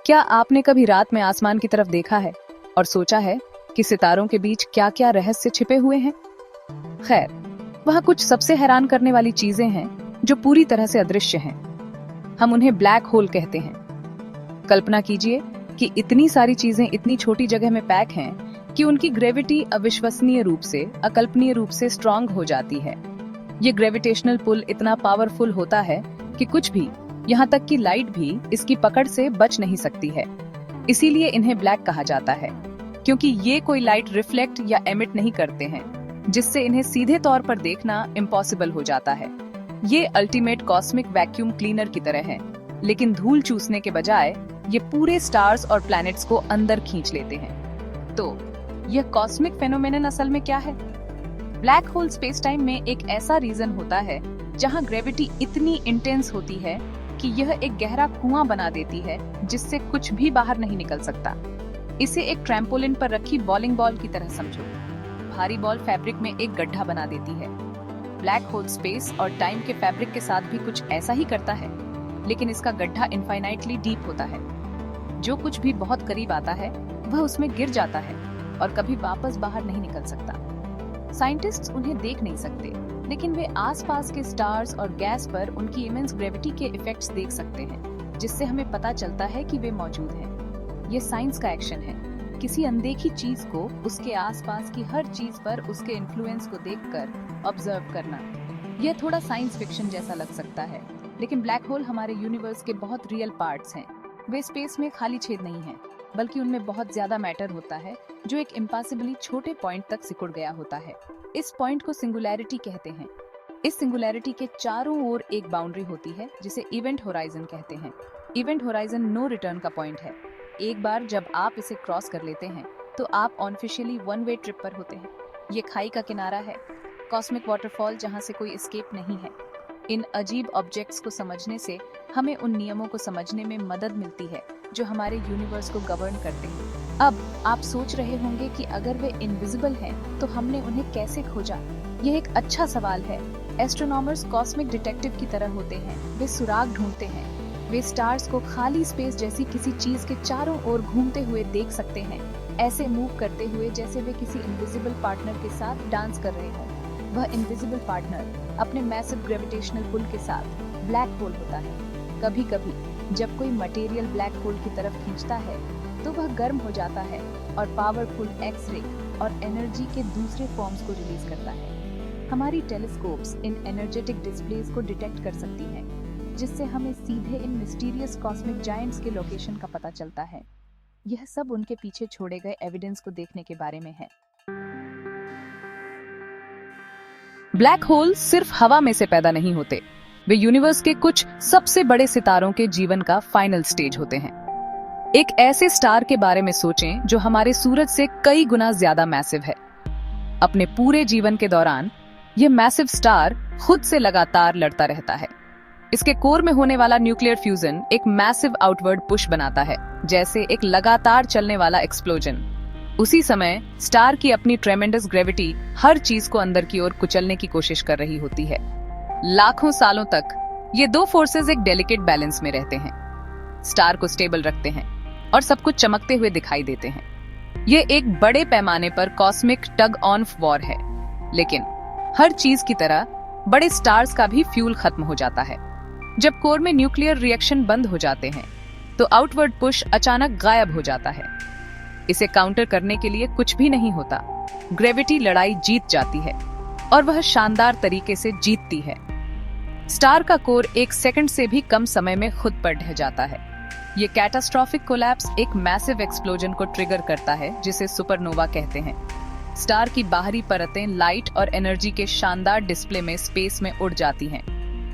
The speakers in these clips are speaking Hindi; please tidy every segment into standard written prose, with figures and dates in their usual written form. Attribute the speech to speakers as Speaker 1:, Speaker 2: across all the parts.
Speaker 1: क्या आपने कभी रात में आसमान की तरफ देखा है और सोचा है कि सितारों के बीच क्या क्या रहस्य छिपे हुए हैं? खैर, वहाँ कुछ सबसे हैरान करने वाली चीजें हैं जो पूरी तरह से अदृश्य हैं। हम उन्हें ब्लैक होल कहते हैं। कल्पना कीजिए कि इतनी सारी चीजें इतनी छोटी जगह में पैक हैं कि उनकी ग्रेविटी अविश्वसनीय रूप से, अकल्पनीय रूप से स्ट्रांग हो जाती है। ये ग्रेविटेशनल पुल इतना पावरफुल होता है कि कुछ भी, यहाँ तक कि लाइट भी, इसकी पकड़ से बच नहीं सकती है। इसीलिए इन्हें ब्लैक कहा जाता है, क्योंकि ये कोई लाइट रिफ्लेक्ट या एमिट नहीं करते हैं, जिससे इन्हें सीधे तौर पर देखना इम्पॉसिबल हो जाता है। ये अल्टीमेट कॉस्मिक वैक्यूम क्लीनर की तरह है, लेकिन धूल चूसने के बजाय ये पूरे स्टार्स और प्लैनेट्स को अंदर खींच लेते हैं। तो यह कॉस्मिक फेनोमेनन असल में क्या है? ब्लैक होल स्पेस टाइम में एक ऐसा रीजन होता है जहां ग्रेविटी इतनी इंटेंस होती है कि यह एक गहरा कुआं बना देती है जिससे कुछ भी बाहर नहीं निकल सकता। इसे एक ट्रैम्पोलिन पर रखी बॉलिंग बॉल की तरह समझो। भारी बॉल फैब्रिक में एक गड्ढा बना देती है। ब्लैक होल स्पेस और टाइम के फैब्रिक के साथ भी कुछ ऐसा ही करता है, लेकिन इसका गड्ढा इनफाइनाइटली डीप होता है। जो कुछ भी बहुत करीब आता है वह उसमें गिर जाता है और कभी वापस बाहर नहीं निकल सकता। साइंटिस्ट्स उन्हें देख नहीं सकते, लेकिन वे आसपास के स्टार्स और गैस पर उनकी इमेंस ग्रेविटी के इफेक्ट्स देख सकते हैं, जिससे हमें पता चलता है कि वे मौजूद हैं। ये साइंस का एक्शन है, किसी अनदेखी चीज को उसके आसपास की हर चीज पर उसके इन्फ्लुएंस को देखकर ऑब्जर्व करना। यह थोड़ा साइंस फिक्शन जैसा लग सकता है, लेकिन ब्लैक होल हमारे यूनिवर्स के बहुत रियल पार्ट्स हैं। वे स्पेस में खाली छेद नहीं हैं, बल्कि उनमें बहुत ज्यादा मैटर होता है जो एक इम्पॉसिबली छोटे पॉइंट तक सिकुड़ गया होता है। इस पॉइंट को सिंगुलैरिटी कहते हैं। इस सिंगुलैरिटी के चारों ओर एक बाउंड्री होती है जिसे इवेंट होराइजन कहते हैं। इवेंट होराइजन नो रिटर्न का पॉइंट है। एक बार जब आप इसे क्रॉस कर लेते हैं तो आप ऑनऑफिशियली वन वे ट्रिप पर होते हैं। ये खाई का किनारा है, कॉस्मिक वाटरफॉल जहाँ से कोई एस्केप नहीं है। इन अजीब ऑब्जेक्ट्स को समझने से हमें उन नियमों को समझने में मदद मिलती है जो हमारे यूनिवर्स को गवर्न करते हैं। अब आप सोच रहे होंगे कि अगर वे इनविजिबल हैं, तो हमने उन्हें कैसे खोजा? यह एक अच्छा सवाल है। एस्ट्रोनॉमर्स कॉस्मिक डिटेक्टिव की तरह होते हैं। वे सुराग ढूंढते हैं। वे स्टार्स को खाली स्पेस जैसी किसी चीज के चारों ओर घूमते हुए देख सकते हैं, ऐसे मूव करते हुए जैसे वे किसी इनविजिबल पार्टनर के साथ डांस कर रहे हों। वह इनविजिबल पार्टनर अपने मैसिव ग्रेविटेशनल पुल के साथ ब्लैक होल होता है। कभी कभी जब कोई मटेरियल ब्लैक होल की तरफ खींचता है तो वह गर्म हो जाता है और पावरफुल एक्स-रे और एनर्जी के दूसरे फॉर्म्स को रिलीज करता है। हमारी टेलीस्कोप्स इन एनर्जेटिक डिस्प्लेस को डिटेक्ट कर सकती हैं, जिससे हमें सीधे इन मिस्टीरियस कॉस्मिक जायंट्स के लोकेशन का पता चलता है। यह सब उनके पीछे छोड़े गए एविडेंस को देखने के बारे में है। ब्लैक होल सिर्फ हवा में से पैदा नहीं होते, वे यूनिवर्स के कुछ सबसे बड़े सितारों के जीवन का फाइनल स्टेज होते हैं। एक ऐसे स्टार के बारे में सोचें जो हमारे सूरज से कई गुना ज्यादा मैसिव है। अपने पूरे जीवन के दौरान यह मैसिव स्टार खुद से लगातार लड़ता रहता है। इसके कोर में होने वाला न्यूक्लियर फ्यूजन एक मैसिव आउटवर्ड पुश बनाता है, जैसे एक लगातार चलने वाला एक्सप्लोजन। उसी समय स्टार की अपनी ट्रेमेंडस ग्रेविटी हर चीज को अंदर की ओर कुचलने की कोशिश कर रही होती है। लाखों सालों तक ये दो फोर्सेस एक डेलिकेट बैलेंस में रहते हैं, स्टार को स्टेबल रखते हैं और सब कुछ चमकते हुए दिखाई देते हैं। ये एक बड़े पैमाने पर कॉस्मिक टग ऑन वॉर है, लेकिन हर चीज की तरह बड़े स्टार्स का भी फ्यूल खत्म हो जाता है। जब कोर में न्यूक्लियर रिएक्शन बंद हो जाते हैं तो आउटवर्ड पुश अचानक गायब हो जाता है। इसे काउंटर करने के लिए कुछ भी नहीं होता। ग्रेविटी लड़ाई जीत जाती है और वह शानदार तरीके से जीतती है। स्टार का कोर एक सेकंड से भी कम समय में खुद पर ढह जाता है। ये कैटास्ट्रॉफिक कोलैप्स एक मैसिव एक्सप्लोजन को ट्रिगर करता है, जिसे सुपरनोवा कहते हैं। स्टार की बाहरी परतें लाइट और एनर्जी के शानदार डिस्प्ले में स्पेस में उड़ जाती हैं।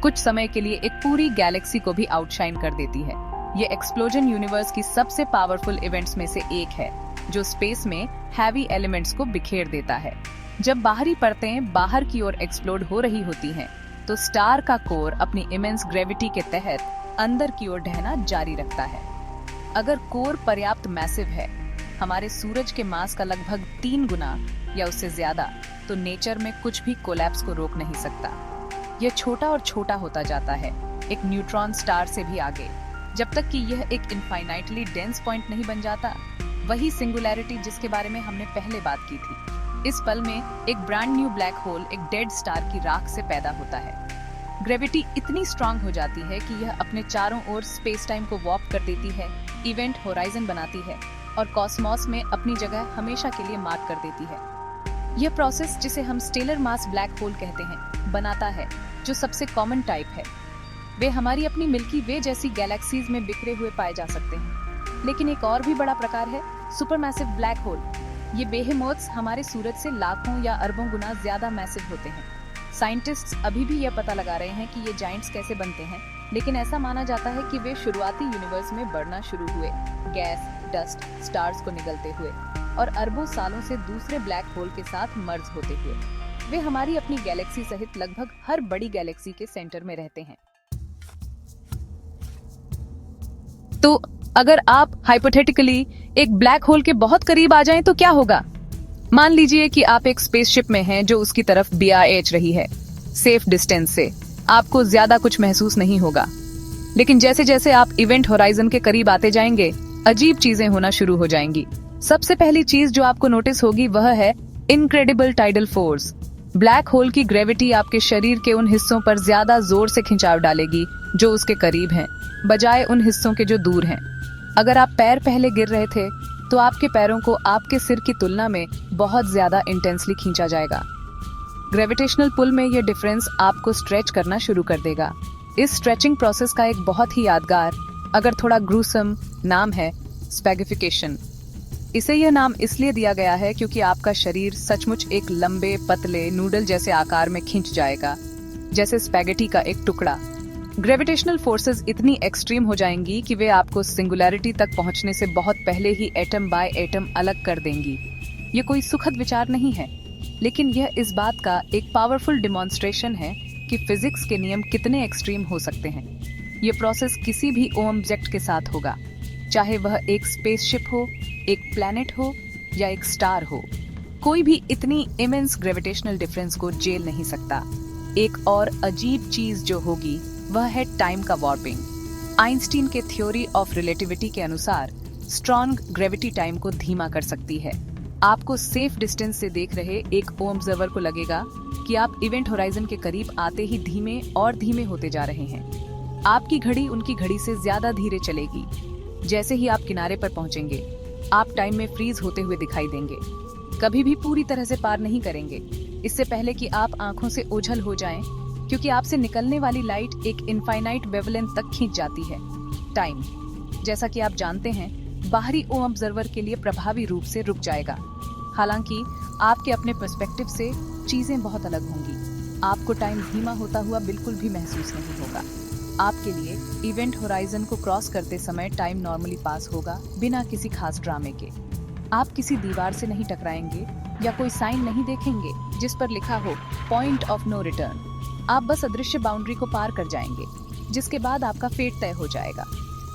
Speaker 1: कुछ समय के लिए एक पूरी गैलेक्सी को भी आउटशाइन कर देती है। ये एक्सप्लोजन यूनिवर्स की सबसे पावरफुल इवेंट्स में से एक है, जो स्पेस में हैवी एलिमेंट्स को बिखेर देता है। जब बाहरी परतें बाहर की ओर एक्सप्लोड हो रही होती हैं, तो स्टार का कोर अपनी इमेंस ग्रेविटी के तहत अंदर की ओर ढहना जारी रखता है। अगर कोर पर्याप्त मैसिव है, हमारे सूरज के मास का लगभग 3 गुना या उससे ज्यादा, तो नेचर में कुछ भी कोलैप्स को रोक नहीं सकता। यह छोटा और छोटा होता जाता है, एक न्यूट्रॉन स्टार से भी आगे। जब तक कि यह एक इनफाइनाइटली डेंस पॉइंट नहीं बन जाता। वही सिंगुलैरिटी जिसके बारे में हमने पहले बात की थी। इस पल में एक ब्रांड न्यू ब्लैक होल एक डेड स्टार की राख से पैदा होता है। ग्रेविटी इतनी स्ट्रांग हो जाती है कि यह अपने चारों ओर स्पेस टाइम को वॉर्प कर देती है, इवेंट होराइजन बनाती है और कॉस्मॉस में अपनी जगह हमेशा के लिए मार्क कर देती है। यह प्रोसेस, जिसे हम स्टेलर मास ब्लैक होल कहते हैं, बनाता है जो सबसे कॉमन टाइप है। वे हमारी अपनी मिल्की वे जैसी गैलेक्सीज में बिखरे हुए पाए जा सकते हैं। लेकिन एक और भी बड़ा प्रकार है सुपरमैसिव ब्लैक होल। ये बेहेमोथ्स हमारे सूरज से लाखों या अरबों गुना ज्यादा मैसिव होते हैं। साइंटिस्ट्स अभी भी यह पता लगा रहे हैं कि ये जायंट्स कैसे बनते हैं, लेकिन ऐसा माना जाता है कि वे शुरुआती यूनिवर्स में बढ़ना शुरू हुए, गैस, डस्ट, स्टार्स को निगलते हुए और अरबों सालों से दूसरे ब्लैक होल के साथ मर्ज होते हुए। वे हमारी अपनी गैलेक्सी सहित लगभग हर बड़ी गैलेक्सी के सेंटर में रहते हैं। तो अगर आप हाइपोथेटिकली एक ब्लैक होल के बहुत करीब आ जाएं तो क्या होगा? मान लीजिए कि आप एक स्पेसशिप में हैं जो उसकी तरफ BRH रही है। सेफ डिस्टेंस से आपको ज्यादा कुछ महसूस नहीं होगा, लेकिन जैसे जैसे आप इवेंट होराइजन के करीब आते जाएंगे, अजीब चीजें होना शुरू हो जाएंगी। सबसे पहली चीज जो आपको नोटिस होगी वह है incredible tidal force. Black hole की ग्रेविटी आपके शरीर के उन हिस्सों पर ज्यादा जोर से खिंचाव डालेगी जो उसके करीब हैं, बजाय उन हिस्सों के जो दूर हैं। अगर आप पैर पहले गिर रहे थे तो आपके पैरों को आपके सिर की तुलना में बहुत ज्यादा इंटेंसली खींचा जाएगा। ग्रेविटेशनल पुल में यह डिफरेंस आपको स्ट्रेच करना शुरू कर देगा। इस स्ट्रेचिंग प्रोसेस का एक बहुत ही यादगार, अगर थोड़ा ग्रूसम नाम है स्पैगिफिकेशन। इसे यह नाम इसलिए दिया गया है क्योंकि आपका शरीर सचमुच एक लंबे पतले नूडल जैसे आकार में खिंच जाएगा, जैसे स्पैगेटी का एक टुकड़ा। ग्रेविटेशनल फोर्सेस इतनी एक्सट्रीम हो जाएंगी कि वे आपको सिंगुलैरिटी तक पहुंचने से बहुत पहले ही एटम बाय एटम अलग कर देंगी। ये कोई सुखद विचार नहीं है, लेकिन यह इस बात का एक पावरफुल डिमॉन्स्ट्रेशन है कि फिजिक्स के नियम कितने एक्सट्रीम हो सकते हैं। ये प्रोसेस किसी भी ऑब्जेक्ट के साथ होगा, चाहे वह एक स्पेसशिप हो, एक प्लैनेट हो या एक स्टार हो। कोई भी इतनी इमेंस ग्रेविटेशनल डिफरेंस को झेल नहीं सकता। एक और अजीब चीज जो होगी वह है टाइम का वॉर्पिंग। आइंस्टीन के थ्योरी ऑफ रिलेटिविटी के अनुसार स्ट्रॉन्ग ग्रेविटी टाइम को धीमा कर सकती है। आपको सेफ डिस्टेंस से देख रहे एक ऑब्जर्वर को लगेगा कि आप इवेंट होराइजन के करीब आते ही धीमे और धीमे होते जा रहे हैं। आपकी घड़ी उनकी घड़ी से ज्यादा धीरे चलेगी। जैसे ही आप किनारे पर पहुंचेंगे, आप टाइम में फ्रीज होते हुए दिखाई देंगे। कभी भी पूरी तरह से पार नहीं करेंगे, इससे पहले कि आप आंखों से ओझल हो जाएं, क्योंकि आपसे निकलने वाली लाइट एक इनफाइनाइट वेवलेंथ तक खींच जाती है। टाइम, जैसा कि आप जानते हैं, बाहरी ऑब्जर्वर के लिए प्रभावी रूप से रुक जाएगा। हालांकि आपके अपने पर्सपेक्टिव से चीजें बहुत अलग होंगी। आपको टाइम धीमा होता हुआ बिल्कुल भी महसूस नहीं होगा। आपके लिए इवेंट होराइजन को क्रॉस करते समय टाइम नॉर्मली पास होगा, बिना किसी खास ड्रामे के। आप किसी दीवार से नहीं टकराएंगे या कोई साइन नहीं देखेंगे जिस पर लिखा हो पॉइंट ऑफ नो रिटर्न। आप बस अदृश्य बाउंड्री को पार कर जाएंगे, जिसके बाद आपका फेट तय हो जाएगा।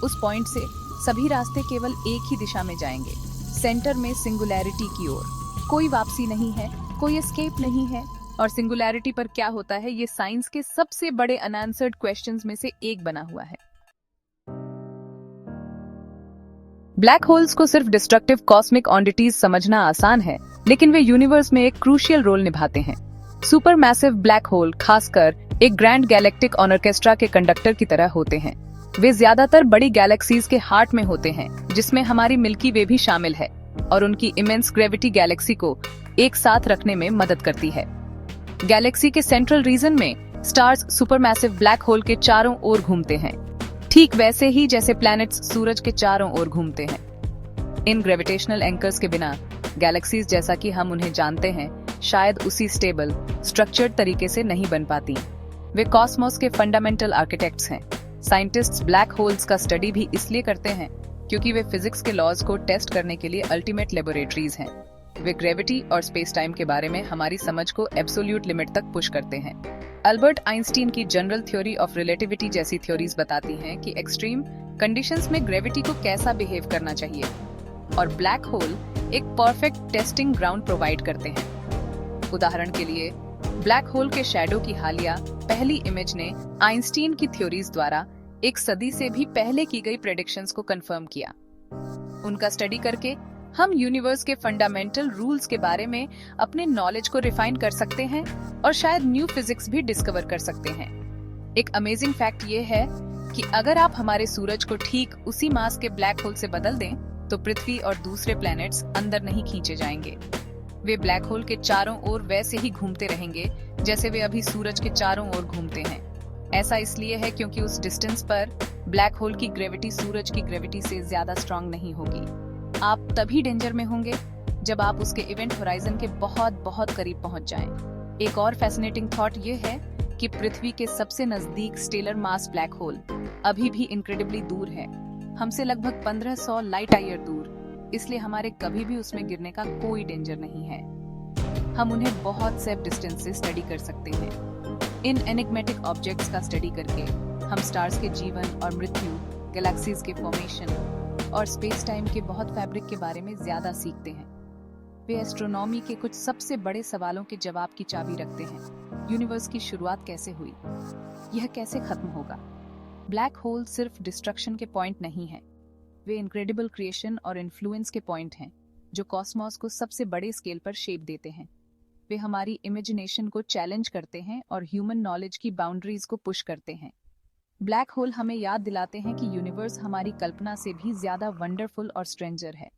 Speaker 1: उस पॉइंट से सभी रास्ते केवल एक ही दिशा में जाएंगे, सेंटर में सिंगुलैरिटी की ओर। कोई वापसी नहीं है, कोई एस्केप नहीं है। और सिंगुलैरिटी पर क्या होता है, ये साइंस के सबसे बड़े अनआंसर्ड क्वेश्चंस में से एक बना हुआ है। ब्लैक होल्स को सिर्फ डिस्ट्रक्टिव कॉस्मिक ऑन्डिटीज समझना आसान है, लेकिन वे यूनिवर्स में एक क्रूशियल रोल निभाते हैं। सुपर मैसिव ब्लैक होल खासकर एक ग्रैंड गैलेक्टिक ऑर्केस्ट्रा के कंडक्टर की तरह होते हैं। वे ज्यादातर बड़ी गैलेक्सीज के हार्ट में होते हैं, जिसमें हमारी मिल्की वे भी शामिल है, और उनकी इमेंस ग्रेविटी गैलेक्सी को एक साथ रखने में मदद करती है। गैलेक्सी के सेंट्रल रीजन में स्टार्स सुपरमैसिव ब्लैक होल के चारों ओर घूमते हैं, ठीक वैसे ही जैसे प्लैनेट्स सूरज के चारों ओर घूमते हैं। इन ग्रेविटेशनल एंकर्स के बिना गैलेक्सीज जैसा कि हम उन्हें जानते हैं शायद उसी स्टेबल, स्ट्रक्चर्ड तरीके से नहीं बन पाती। वे कॉस्मोस के फंडामेंटल आर्किटेक्ट्स हैं। साइंटिस्ट्स ब्लैक होल्स का स्टडी भी इसलिए करते हैं क्योंकि वे फिजिक्स के लॉज को टेस्ट करने के लिए अल्टीमेट लेबोरेटरीज हैं। वे ग्रेविटी और स्पेस टाइम के बारे में हमारी समझ को एब्सोल्यूट लिमिट तक पुश करते हैं। अल्बर्ट आइंस्टीन की जनरल थ्योरी ऑफ रिलेटिविटी जैसी थ्योरीज बताती हैं कि एक्सट्रीम कंडीशंस में ग्रेविटी को कैसा बिहेव करना चाहिए, और ब्लैक होल एक परफेक्ट टेस्टिंग ग्राउंड प्रोवाइड करते हैं। उदाहरण के लिए, ब्लैक होल के शैडो की हालिया पहली इमेज ने आइंस्टीन की थ्योरीज द्वारा एक सदी से भी पहले की गई प्रेडिक्शंस को कंफर्म किया। उनका स्टडी करके हम यूनिवर्स के फंडामेंटल रूल्स के बारे में अपने नॉलेज को रिफाइन कर सकते हैं और शायद न्यू फिजिक्स भी डिस्कवर कर सकते हैं। एक अमेजिंग फैक्ट ये है कि अगर आप हमारे सूरज को ठीक उसी मास के ब्लैक होल से बदल दें तो पृथ्वी और दूसरे प्लैनेट्स अंदर नहीं खींचे जाएंगे। वे ब्लैक होल के चारों ओर वैसे ही घूमते रहेंगे जैसे वे अभी सूरज के चारों ओर घूमते हैं। ऐसा इसलिए है क्योंकि उस डिस्टेंस पर ब्लैक होल की ग्रेविटी सूरज की ग्रेविटी से ज्यादा स्ट्रांग नहीं होगी। आप तभी डेंजर में होंगे जब आप उसके इवेंट होराइजन के बहुत बहुत करीब पहुंच जाएं। एक और फैसिनेटिंग थॉट ये है कि पृथ्वी के सबसे नजदीक स्टेलर मास ब्लैक होल अभी भी इनक्रेडिबली दूर है, हमसे लगभग 1500 लाइट ईयर दूर, इसलिए हमारे कभी भी उसमें गिरने का कोई डेंजर नहीं है। हम उन्हें बहुत सेफ डिस्टेंस से स्टडी कर सकते हैं। इन एनिग्मेटिक ऑब्जेक्ट्स का स्टडी करके हम स्टार्स के जीवन और मृत्यु, गैलेक्सीज के फॉर्मेशन और स्पेस टाइम के बहुत फैब्रिक के बारे में ज्यादा सीखते हैं। वे एस्ट्रोनॉमी के कुछ सबसे बड़े सवालों के जवाब की चाबी रखते हैं। यूनिवर्स की शुरुआत कैसे हुई? यह कैसे खत्म होगा? ब्लैक होल सिर्फ डिस्ट्रक्शन के पॉइंट नहीं है, वे इनक्रेडिबल क्रिएशन और इन्फ्लुएंस के पॉइंट हैं जो कॉस्मॉस को सबसे बड़े स्केल पर शेप देते हैं। वे हमारी इमेजिनेशन को चैलेंज करते हैं और ह्यूमन नॉलेज की बाउंड्रीज को पुश करते हैं। ब्लैक होल हमें याद दिलाते हैं कि यूनिवर्स हमारी कल्पना से भी ज्यादा वंडरफुल और स्ट्रेंजर है।